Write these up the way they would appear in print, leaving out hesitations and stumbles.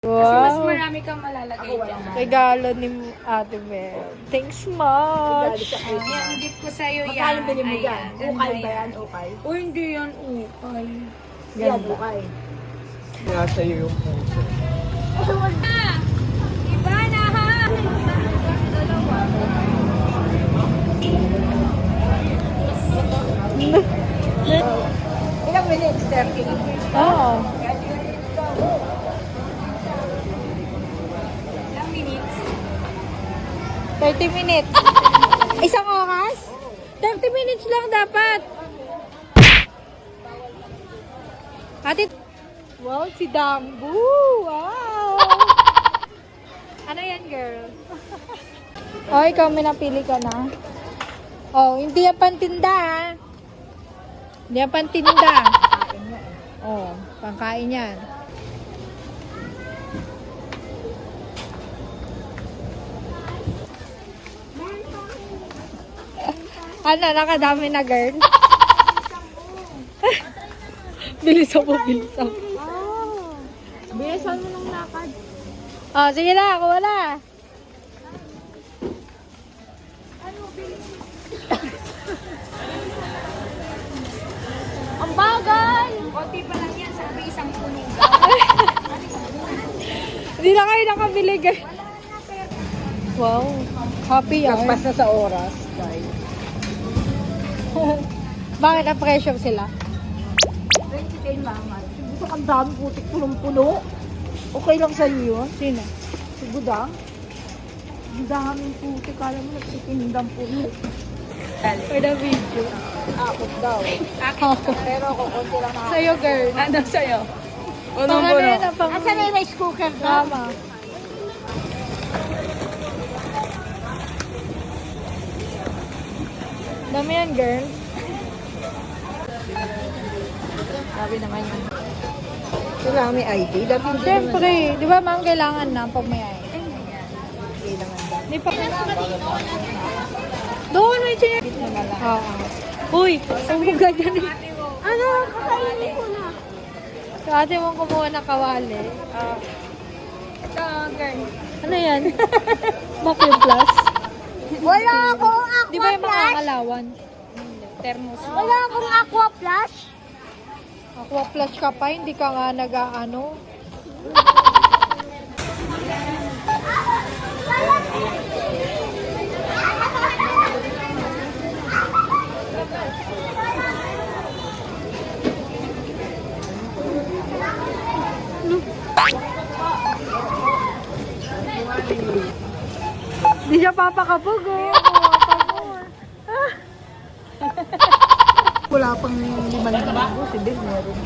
Kasi mas Wow. marami kang malalagay dyan. Regalo ni Ate Mel. Thanks much. Ayan, gift ko sa'yo yan. Magkano bili mo dyan? Ayan, ganda Ukay ba yan? Ukay? O hindi yan ukay. Yan, ukay. Kaya sa'yo yung puso. Iba na ha! Ilang minutes? 30. Oo. Ilang minutes? 30 minutes. Isang oras? 30 minutes lang dapat. Ate, wow, si Dambu. Wow. Ano yan, girl? Oh, ikaw may napili ka na. Oh, hindi yan pantinda, ha? Hindi yan pantinda. Oh, pangkain yan. Ano, nakadami na, girl? Bilisan mo, bilisan mo. Bilisan mo ng lakad. Oh, sige na, kuha na. Ang bagal! Konti pa lang yan, sabi isang puno. Hindi na kayo nakabili, girl. Wow, happy yan. Lagpas na sa oras. Guys. Bakit na-pressure sila? 20 din mangat. Gusto kang dami putik punong-puno. Okay lang sa'yo yun? Sino? Si Budang? Ang daming putik. Kala mo nagsitinindang puno. For the video. Akot daw. Pero ako, konti lang na. Sa'yo, girl. Ano sa'yo? Pang ano yan, ah, pang... Asa na yung rice cooker daw? Tama. Dami yan, girl. Sabi naman yun. Kailangan may ID. Dati hindi naman. Siyempre, di ba ma'am, kailangan na pag may ay. Kailangan daw. Di pa. Doon, may chinek. Oo. Uy, ang ganyan. Ano? Kakainin ko na. So, ate mong kumuha ng kawali. Ito, girl. Ano yan? Vacuum plus? Wala akong aqua Di ba yung mga kalawan? Thermos. Wala akong aqua flash. Aqua plus ka pa, hindi ka nga nag-ano. Di siya papakabog, oh. Wala pang 5,000. Si Bill meron.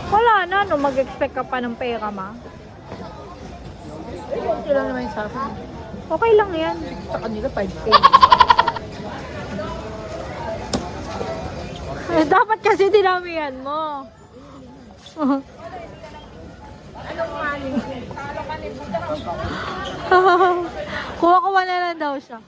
Wala na, no? Mag-expect ka pa ng pera, ma. Okay lang naman sa akin. Okay lang yan. Sa kanila 5K. Dapat kasi dinamihan mo. Kuha-kuha na lang daw siya.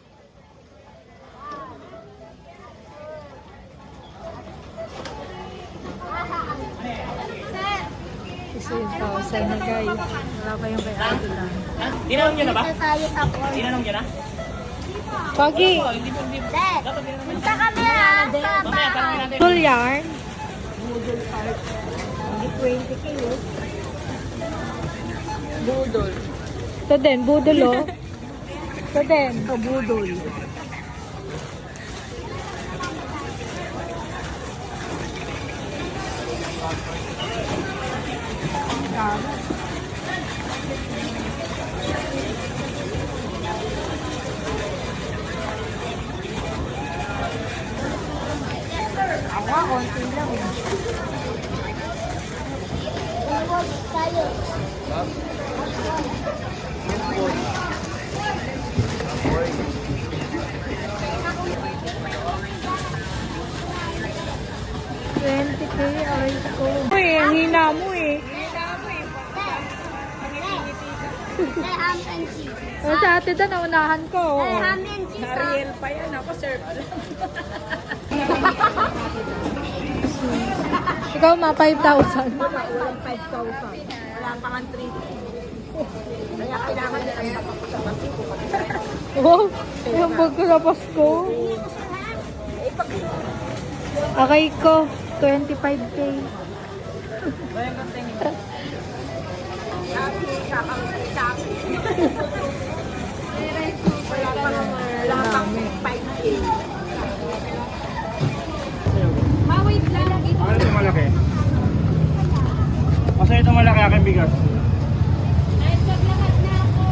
Kasi yung 1,000 na, guys. Wala pa yung kay ate lang. Tinanong niyo na ba? Tayo tapos. Tinanong niyo na? Pagi, Dad, punta kami ha. Sa Mamaya, tanongin natin. full yarn. Hindi 20K oh. Budol. Ito din, budol, oh. Ito din. Kabudol. Ako, konti lang eh. $20K, aray ko. Uy, ang hina mo eh. Ham and cheese. O sa ate doon, naunahan ko. Ham and cheese. Ariel pa yan. Ako, sir. Ikaw ma, 5,000. Walang 5,000. Wala pa nga 3,000. Kaya kailangan nila ang pagkakasabati ko. Wow, yung bag ko na Pasko. Okay ko, 25K. Wala pang 5K. Wait lang. Ito. Ano ito malaki? Kasi ito malaki aking bigas. Kahit maglakad na ako.